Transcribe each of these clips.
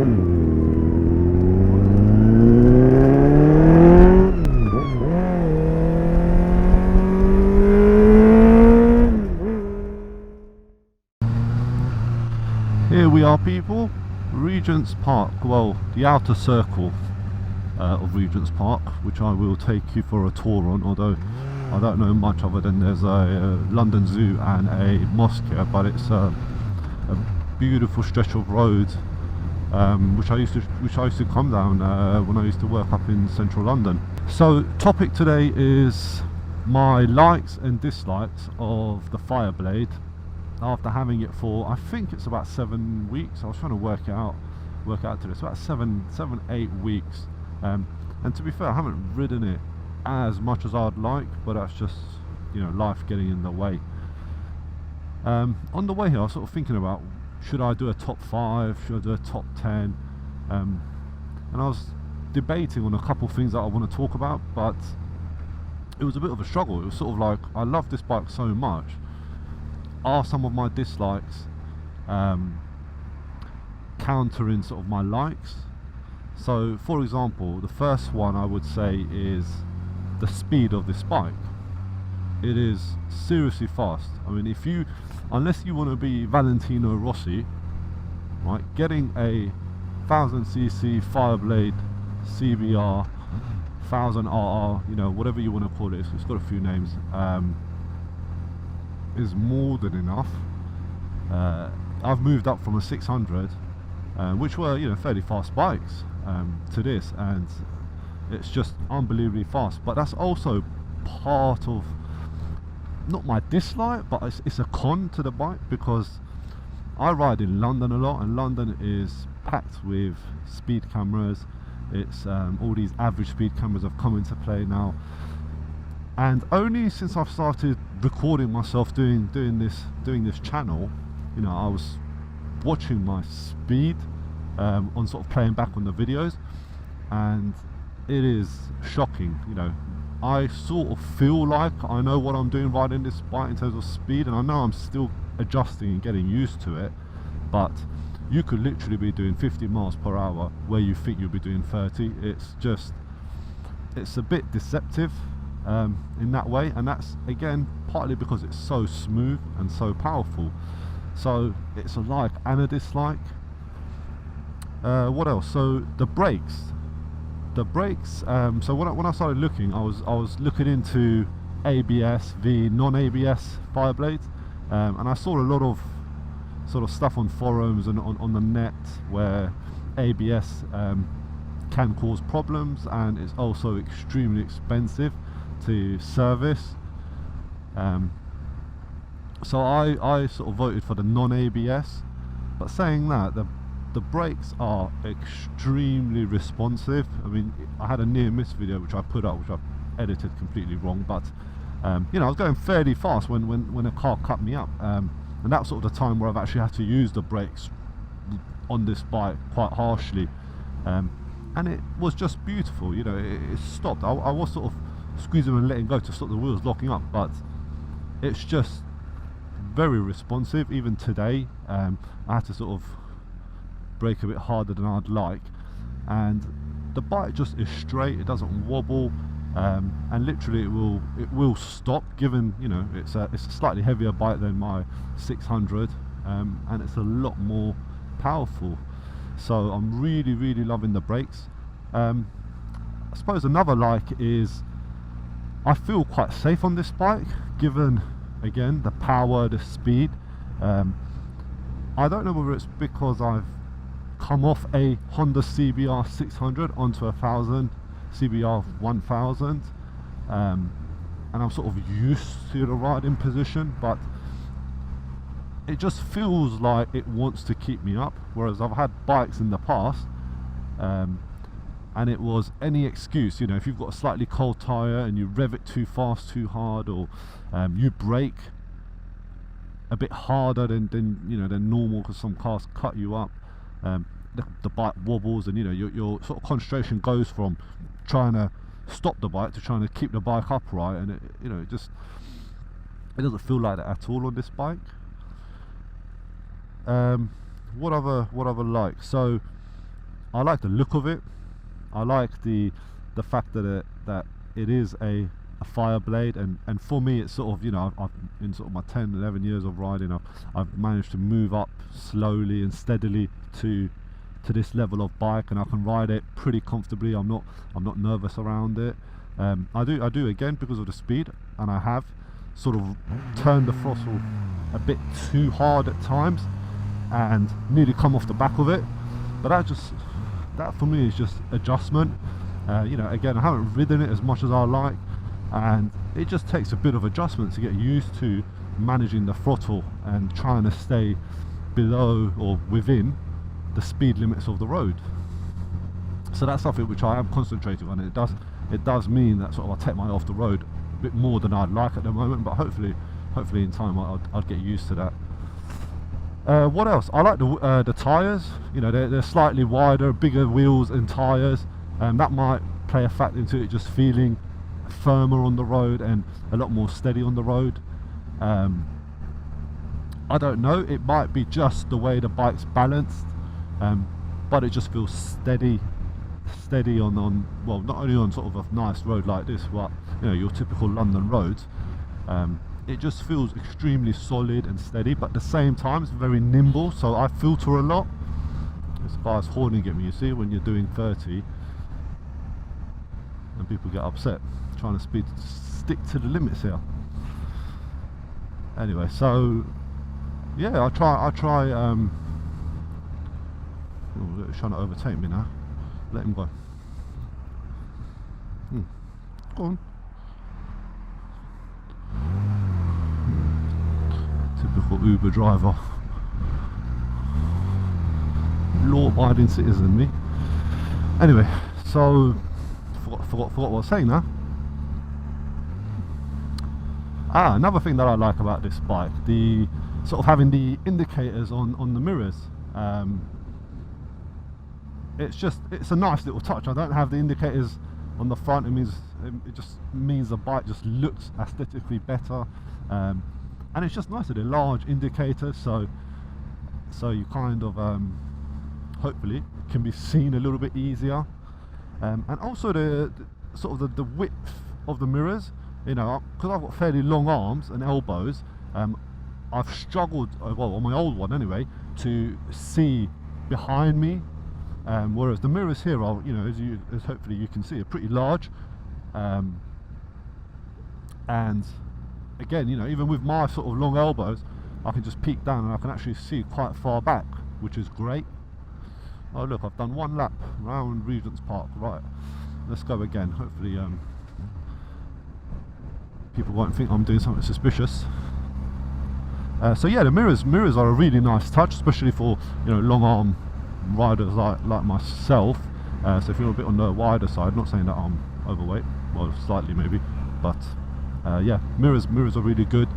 Here we are, people. Regents Park, well, the outer circle of Regents Park, which I will take you for a tour on, although I don't know much other than there's a London Zoo and a mosque here, but it's a beautiful stretch of road which I used to come down when I used to work up in central London. So topic today is my likes and dislikes of the Fireblade after having it for, I think it's about 7 weeks. I was trying to work out to this, about 8 weeks, and to be fair, I haven't ridden it as much as I'd like, but that's just, you know, life getting in the way. On the way here, I was sort of thinking about, should I do a top 5, should I do a top 10, and I was debating on a couple of things that I want to talk about, but it was a bit of a struggle. It was sort of like, I love this bike so much, are some of my dislikes countering sort of my likes? So for example, the first one I would say is the speed of this bike. It is seriously fast. I mean, unless you want to be Valentino Rossi, right, getting a 1000cc Fireblade CBR 1000RR, you know, whatever you want to call it, it's got a few names, is more than enough. I've moved up from a 600, which were, you know, fairly fast bikes, to this, and it's just unbelievably fast. But that's also part of, not my dislike, but it's a con to the bike, because I ride in London a lot, and London is packed with speed cameras. It's all these average speed cameras have come into play now, and only since I've started recording myself doing this channel, you know, I was watching my speed on sort of playing back on the videos, and it is shocking. You know, I sort of feel like I know what I'm doing riding this bike in terms of speed, and I know I'm still adjusting and getting used to it, but you could literally be doing 50 miles per hour where you think you'll be doing 30. It's a bit deceptive in that way, and that's again partly because it's so smooth and so powerful. So it's a like and a dislike. What else? So the brakes. So when I started looking, I was looking into ABS v non-ABS Fireblades, and I saw a lot of sort of stuff on forums and on the net where ABS can cause problems, and it's also extremely expensive to service. So I sort of voted for the non-ABS, but saying that, the brakes are extremely responsive. I mean, I had a near miss video which I put up, which I've edited completely wrong, but you know, I was going fairly fast when a car cut me up, and that's sort of the time where I've actually had to use the brakes on this bike quite harshly, and it was just beautiful. You know, it stopped. I was sort of squeezing and letting go to stop the wheels locking up, but it's just very responsive. Even today, I had to sort of brake a bit harder than I'd like, and the bike just is straight. It doesn't wobble, and literally it will stop, given, you know, it's a slightly heavier bike than my 600, and it's a lot more powerful. So I'm really loving the brakes. I suppose another like is I feel quite safe on this bike, given again the power, the speed. I don't know whether it's because I've come off a Honda CBR 600 onto a 1000 CBR 1000, and I'm sort of used to the riding position, but it just feels like it wants to keep me up, whereas I've had bikes in the past, and it was any excuse. You know, if you've got a slightly cold tire and you rev it too fast, too hard, or you brake a bit harder than normal, because some cars cut you up, the bike wobbles, and you know, your sort of concentration goes from trying to stop the bike to trying to keep the bike upright, and it doesn't feel like that at all on this bike. What other like? So I like the look of it. I like the fact that it is a Fireblade, and for me it's sort of, you know, I've in sort of my 10-11 years of riding, I've managed to move up slowly and steadily to this level of bike, and I can ride it pretty comfortably. I'm not nervous around it. I do again, because of the speed, and I have sort of turned the throttle a bit too hard at times and nearly come off the back of it, but that for me is just adjustment. You know, again, I haven't ridden it as much as I like, and it just takes a bit of adjustment to get used to managing the throttle and trying to stay below or within the speed limits of the road. So that's something which I am concentrating on. It does mean that sort of I take my eye off the road a bit more than I'd like at the moment, but hopefully in time I'll get used to that. What else? I like the tyres. You know, they're slightly wider, bigger wheels and tyres, and that might play a factor into it just feeling firmer on the road and a lot more steady on the road. I don't know, it might be just the way the bike's balanced, but it just feels steady on well, not only on sort of a nice road like this, but you know, your typical London roads. It just feels extremely solid and steady, but at the same time it's very nimble, so I filter a lot. This guy's horning at me, you see, when you're doing 30 and people get upset, trying to stick to the limits here. Anyway, so yeah, I try oh, he's trying to overtake me now. Let him go. Go on. Typical Uber driver. Law-abiding citizen, me. Anyway, so forgot what I was saying now. Another thing that I like about this bike, the sort of having the indicators on the mirrors. It's a nice little touch. I don't have the indicators on the front. It just means the bike just looks aesthetically better, and it's just nicer. They're large indicators, so you kind of hopefully can be seen a little bit easier, and also the sort of the width of the mirrors. You know, because I've got fairly long arms and elbows, I've struggled, well, on my old one anyway, to see behind me. Whereas the mirrors here are, you know, as hopefully you can see, are pretty large, and again, you know, even with my sort of long elbows, I can just peek down and I can actually see quite far back, which is great. Oh look, I've done one lap around Regents Park. Right, let's go again. Hopefully people won't think I'm doing something suspicious. So yeah, the mirrors are a really nice touch, especially for, you know, long arm riders like myself. So if you're a bit on the wider side, not saying that I'm overweight, well, slightly maybe, but yeah, mirrors are really good.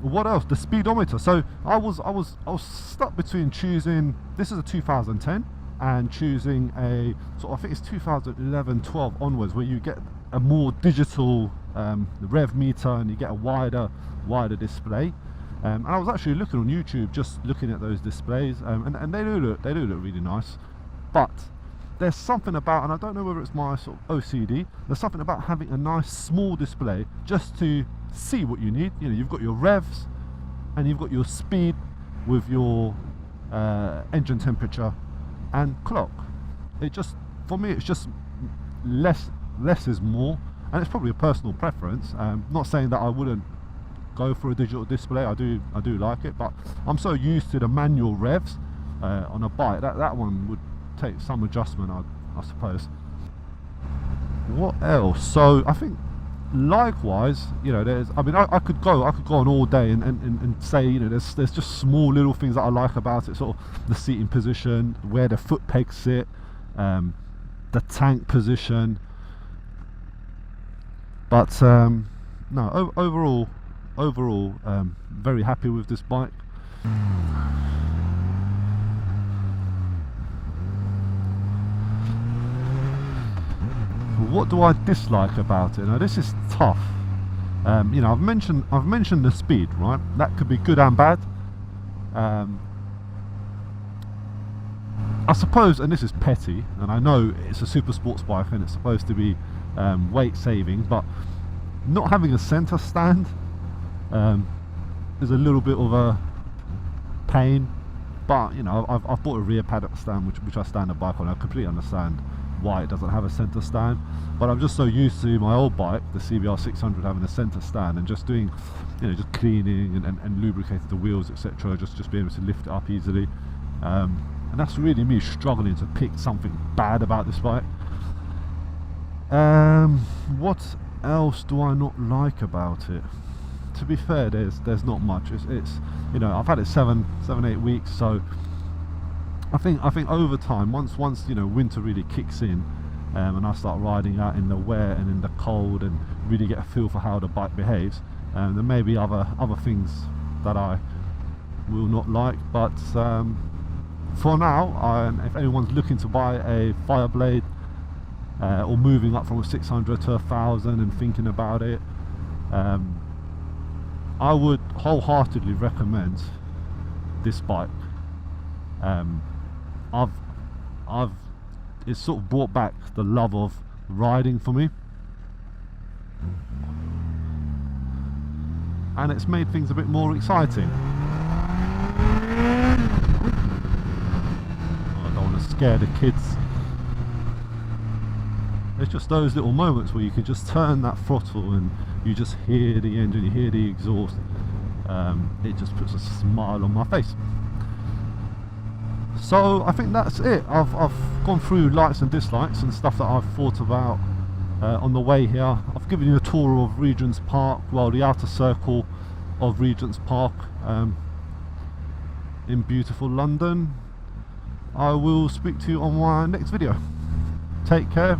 What else? The speedometer. So I was stuck between choosing, this is a 2010, and choosing a sort of, I think it's 2011-12 onwards, where you get a more digital rev meter and you get a wider display. And I was actually looking on YouTube, just looking at those displays, and they do look really nice. But there's something about, and I don't know whether it's my sort of OCD, there's something about having a nice small display just to see what you need. You know, you've got your revs and you've got your speed with your engine temperature and clock. It just, for me, it's just less is more, and it's probably a personal preference. Not saying that I wouldn't go for a digital display. I do like it, but I'm so used to the manual revs on a bike that one would take some adjustment, I suppose. What else? So I think likewise, you know, there's, I mean, I could go on all day and say, you know, there's just small little things that I like about it, sort of the seating position, where the foot pegs sit, the tank position, but no, overall very happy with this bike. What do I dislike about it? Now this is tough. You know, I've mentioned the speed, right? That could be good and bad. I suppose, and this is petty, and I know it's a super sports bike and it's supposed to be weight saving, but not having a center stand is a little bit of a pain. But you know, I've bought a rear paddock stand which I stand the bike on. I completely understand why it doesn't have a center stand, but I'm just so used to my old bike, the CBR 600, having a center stand and just doing, you know, just cleaning and lubricating the wheels, etc. Just being able to lift it up easily, and that's really me struggling to pick something bad about this bike. What else do I not like about it? To be fair, there's not much. It's you know, I've had it 7-8 weeks, so I think over time, once you know, winter really kicks in, and I start riding out in the wet and in the cold and really get a feel for how the bike behaves, there may be other things that I will not like. But for now, if anyone's looking to buy a Fireblade, or moving up from a 600 to 1000 and thinking about it, I would wholeheartedly recommend this bike. It's sort of brought back the love of riding for me, and it's made things a bit more exciting. I don't want to scare the kids. It's just those little moments where you can just turn that throttle and you just hear the engine, you hear the exhaust. It just puts a smile on my face. So I think that's it. I've gone through likes and dislikes and stuff that I've thought about on the way here. I've given you a tour of Regents Park, well, the outer circle of Regents Park in beautiful London. I will speak to you on my next video. Take care.